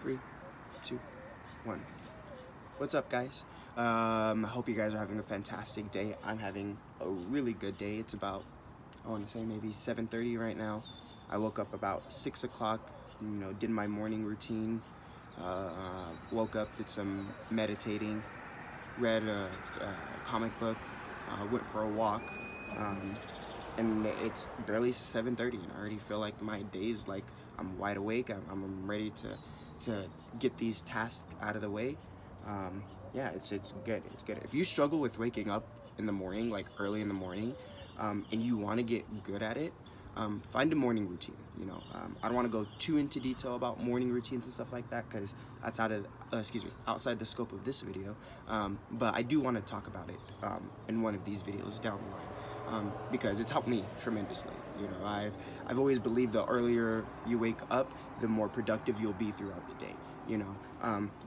Three, two, one. What's up, guys? I hope you guys are having a fantastic day. I'm having a really good day. It's about, I want to say maybe 7:30 right now. I woke up about 6 o'clock, did my morning routine, woke up, did some meditating, read a comic book, went for a walk, and it's barely 7:30 and I already feel like my day's like I'm wide awake. I'm ready to get these tasks out of the way. Yeah, it's good. It's good. If you struggle with waking up in the morning, like early in the morning, and you want to get good at it, find a morning routine. I don't want to go too into detail about morning routines and stuff like that because that's outside the scope of this video. But I do want to talk about it in one of these videos down the line because it's helped me tremendously. I've always believed the earlier you wake up, the more productive you'll be throughout the day.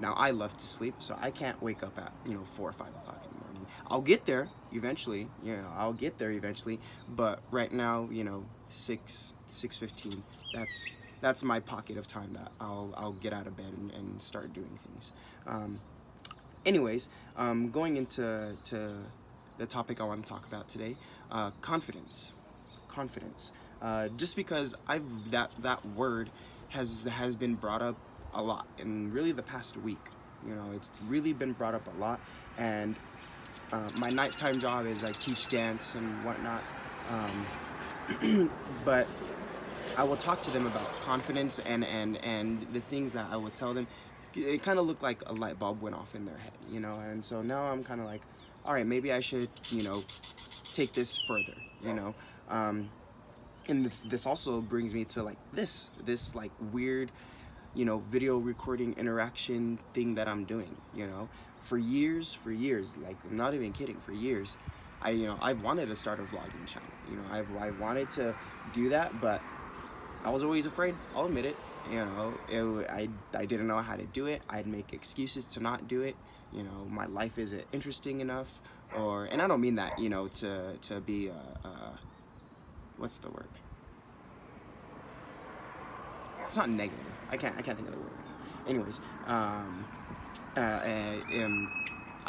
Now I love to sleep, so I can't wake up at 4 or 5 o'clock in the morning. I'll get there eventually. But right now, 6:15. That's my pocket of time that I'll get out of bed and start doing things. Anyways, going into the topic I want to talk about today, confidence. Just because that word has been brought up a lot in really the past week. It's really been brought up a lot, and my nighttime job is I teach dance and whatnot, but I will talk to them about confidence and the things that I will tell them. It kind of looked like a light bulb went off in their head, and so now I'm kind of like, all right, maybe I should take this further, and this also brings me to like this like weird video recording interaction thing that I'm doing. For years, like I'm not even kidding, for years I've wanted to start a vlogging channel. I've wanted to do that, but I was always afraid. I'll admit it. I didn't know how to do it. I'd make excuses to not do it. My life isn't interesting enough, and I don't mean that to be what's the word? It's not negative. I can't think of the word. Anyways, I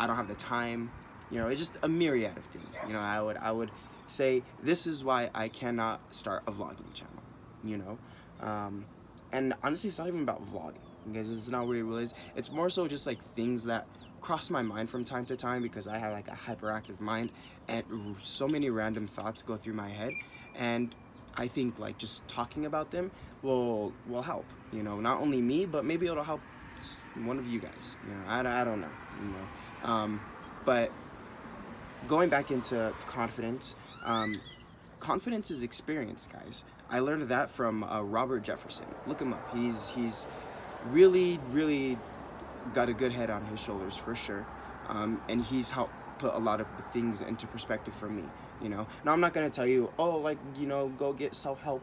don't have the time. It's just a myriad of things. I would say this is why I cannot start a vlogging channel. And honestly, it's not even about vlogging because it's not what it really is. It's more so just like things that cross my mind from time to time because I have like a hyperactive mind and so many random thoughts go through my head, and I think like just talking about them will help. Not only me, but maybe it'll help one of you guys. I don't know. But going back into confidence, confidence is experience, guys. I learned that from Robert Jefferson. Look him up. He's really got a good head on his shoulders for sure, and he's helped put a lot of things into perspective for me. Now I'm not gonna tell you, go get self-help.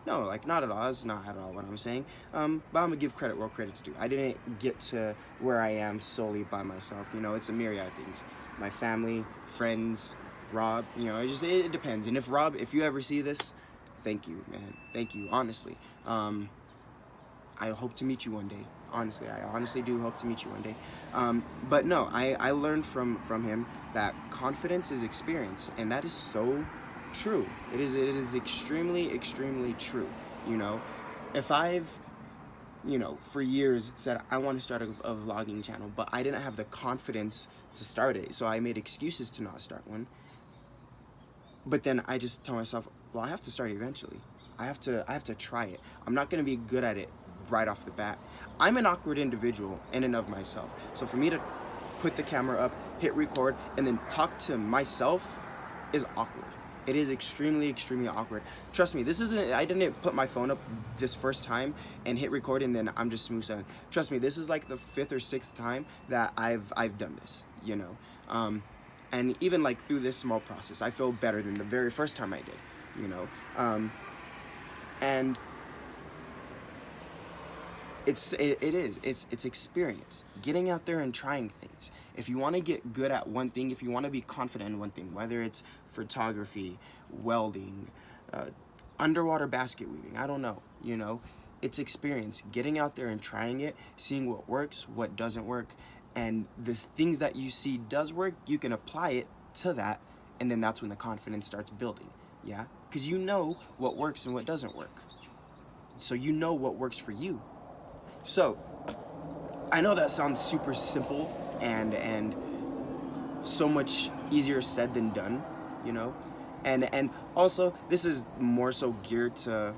No, like not at all. That's not at all what I'm saying. But I'm gonna give credit where credit's due. I didn't get to where I am solely by myself. It's a myriad of things. My family, friends, Rob. It depends. And if you ever see this, thank you, man. Thank you, honestly. I hope to meet you one day. Honestly, I honestly do hope to meet you one day. But no, I learned from him that confidence is experience, and that is so true. It is extremely true. If I've for years said I want to start a vlogging channel, but I didn't have the confidence to start it, so I made excuses to not start one. But then I just tell myself, well, I have to start eventually. I have to try it. I'm not gonna be good at it right off the bat. I'm an awkward individual in and of myself. So for me to put the camera up, hit record, and then talk to myself is awkward. It is extremely awkward. Trust me, I didn't put my phone up this first time and hit record and then I'm just smooth sailing. Trust me, this is like the 5th or 6th time that I've done this, and even like through this small process, I feel better than the very first time I did, and it's experience, getting out there and trying things. If you want to get good at one thing, if you want to be confident in one thing, whether it's photography, welding, underwater basket weaving, I don't know, it's experience, getting out there and trying it, seeing what works, what doesn't work, and the things that you see does work, you can apply it to that, and then that's when the confidence starts building. Yeah, because you know what works and what doesn't work, so you know what works for you. So I know that sounds super simple and so much easier said than done, you know, and also this is more so geared to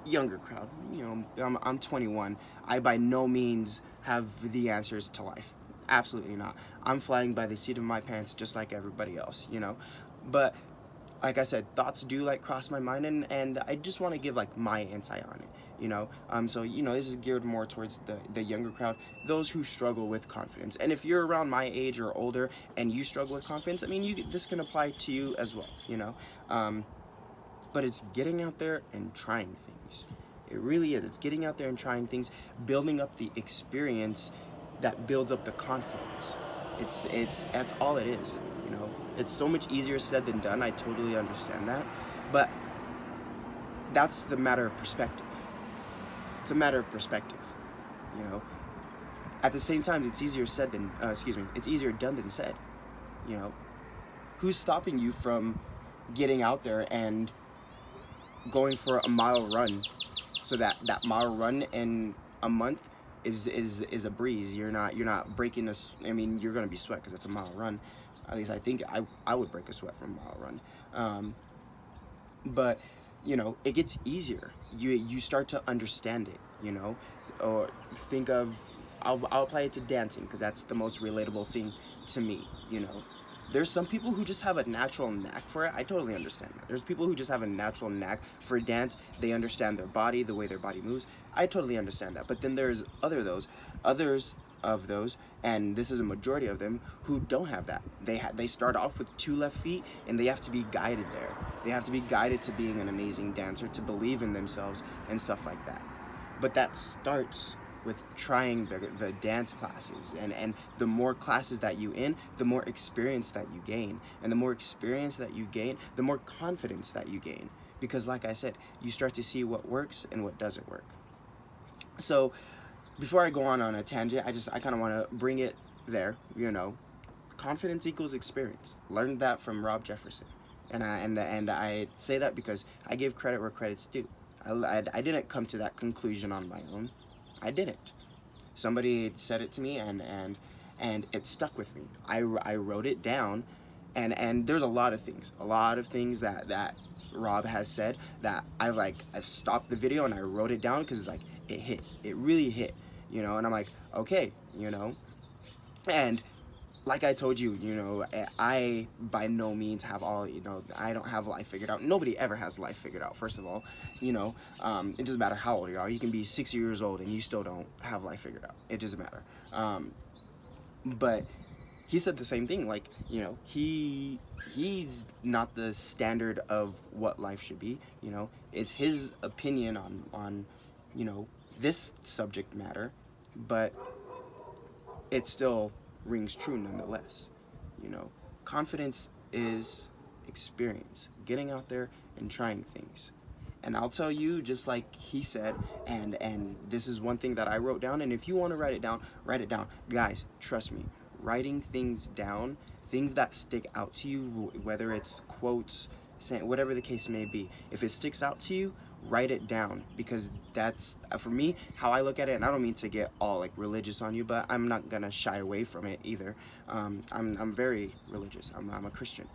younger crowd. You know, I'm 21. I by no means have the answers to life. Absolutely not. I'm flying by the seat of my pants just like everybody else, you know. But like I said, thoughts do like cross my mind, and I just want to give like my insight on it, you know. So you know, this is geared more towards the younger crowd, those who struggle with confidence. And if you're around my age or older and you struggle with confidence, I mean, this can apply to you as well, you know. But it's getting out there and trying things. It really is. It's getting out there and trying things, building up the experience that builds up the confidence. It's that's all it is, you know. It's so much easier said than done. I totally understand that. But that's the matter of perspective. It's a matter of perspective, you know. At the same time, it's easier said than it's easier done than said, you know. Who's stopping you from getting out there and going for a mile run, so that mile run in a month is a breeze? You're not breaking this. I mean, you're gonna be sweat because it's a mile run. At least I think I would break a sweat from a mile run. But you know, it gets easier. You start to understand it, you know. Or think of, I'll apply it to dancing because that's the most relatable thing to me, you know. There's some people who just have a natural knack for it. I totally understand that. There's people who just have a natural knack for dance. They understand their body, the way their body moves. I totally understand that. But then there's others of those, and this is a majority of them, who don't have that. They start off with 2 left feet, and they have to be guided there. They have to be guided to being an amazing dancer, to believe in themselves and stuff like that. But that starts with trying the dance classes, and the more classes that you in, the more experience that you gain, and the more experience that you gain, the more confidence that you gain, because like I said, you start to see what works and what doesn't work. So before I go on a tangent, I kind of want to bring it there, you know. Confidence equals experience. Learned that from Rob Jefferson, and I say that because I give credit where credit's due. I didn't come to that conclusion on my own. I didn't. Somebody said it to me, and it stuck with me. I wrote it down, and there's a lot of things that Rob has said that I've stopped the video and I wrote it down because like it really hit, you know. And I'm like, okay, you know. And like I told you, you know, I by no means have all, you know, I don't have life figured out. Nobody ever has life figured out, first of all, you know. It doesn't matter how old you are. You can be 60 years old and you still don't have life figured out. It doesn't matter. But he said the same thing, like, you know, he's not the standard of what life should be, you know. It's his opinion on you know, this subject matter, but it still rings true nonetheless, you know. Confidence is experience, getting out there and trying things. And I'll tell you, just like he said, and this is one thing that I wrote down, and if you want to write it down. Guys, trust me, writing things down, things that stick out to you, whether it's quotes, saying, whatever the case may be, if it sticks out to you, write it down, because that's, for me, how I look at it. And I don't mean to get all like religious on you, but I'm not gonna shy away from it either. I'm very religious. I'm a Christian.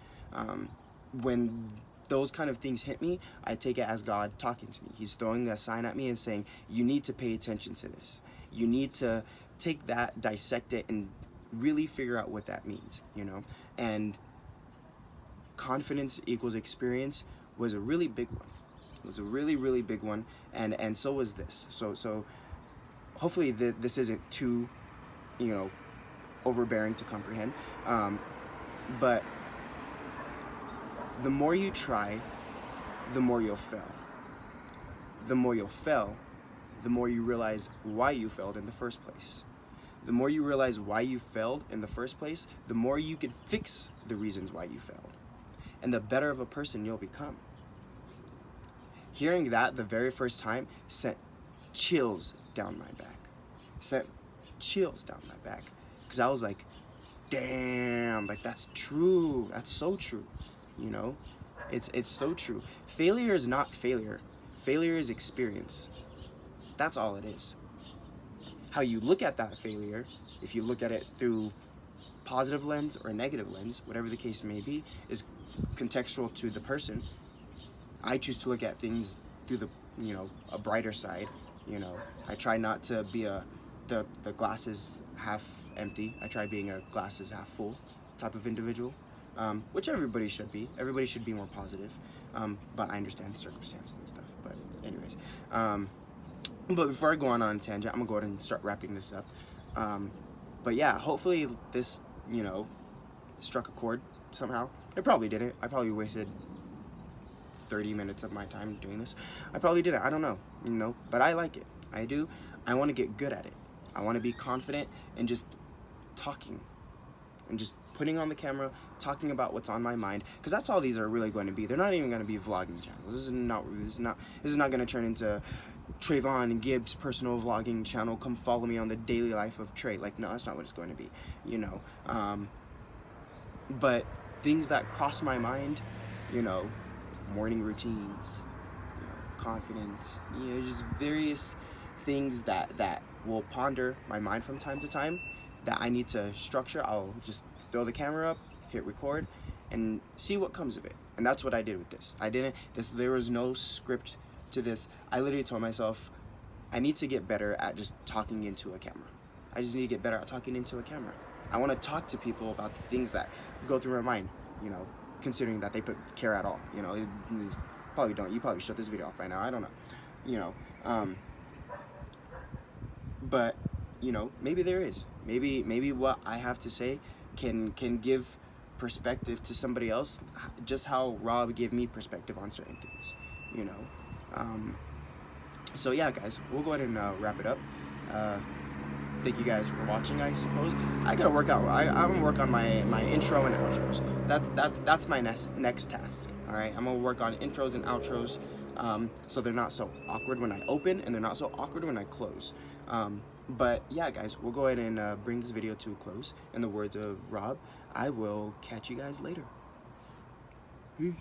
When those kind of things hit me, I take it as God talking to me. He's throwing a sign at me and saying, you need to pay attention to this. You need to take that, dissect it, and really figure out what that means, you know. And confidence equals experience was a really big one. It was a really, really big one, and so was this. So hopefully this isn't too, you know, overbearing to comprehend. But the more you try, the more you'll fail. The more you'll fail, the more you realize why you failed in the first place. The more you realize why you failed in the first place, the more you can fix the reasons why you failed, and the better of a person you'll become. Hearing that the very first time sent chills down my back. Sent chills down my back. Because I was like, damn, like that's true. That's so true. You know? It's so true. Failure is not failure. Failure is experience. That's all it is. How you look at that failure, if you look at it through positive lens or a negative lens, whatever the case may be, is contextual to the person. I choose to look at things through the, you know, a brighter side. You know, I try not to be the glass is half empty. I try being a glass is half full type of individual, which everybody should be. Everybody should be more positive, but I understand the circumstances and stuff. But anyways, but before I go on a tangent, I'm gonna go ahead and start wrapping this up. But yeah, hopefully this, you know, struck a chord somehow. It probably didn't. I probably wasted 30 minutes of my time doing this. I probably didn't. I don't know, you know, but I like it. I do. I want to get good at it. I want to be confident in just talking and just putting on the camera, talking about what's on my mind, because that's all these are really going to be. They're not even going to be vlogging channels. This is not going to turn into Trayvon Gibbs' personal vlogging channel. Come follow me on the daily life of Trey. Like, no, that's not what it's going to be, you know. But things that cross my mind, you know, morning routines, you know, confidence, you know, just various things that will ponder my mind from time to time that I need to structure. I'll just throw the camera up, hit record, and see what comes of it. And that's what I did with this. There was no script to this. I literally told myself, I need to get better at just talking into a camera. I just need to get better at talking into a camera. I want to talk to people about the things that go through my mind, you know, considering that they care at all, you know. You probably don't. You probably shut this video off by now. I don't know, you know. But, you know, maybe there is. Maybe what I have to say can give perspective to somebody else, just how Rob gave me perspective on certain things, you know. So yeah, guys, we'll go ahead and wrap it up. Thank you guys for watching. I suppose I gotta work out. I'm gonna work on my intro and outros. That's my next task. All right, I'm gonna work on intros and outros, so they're not so awkward when I open and they're not so awkward when I close. But yeah, guys, we'll go ahead and bring this video to a close. In the words of Rob, I will catch you guys later. Peace.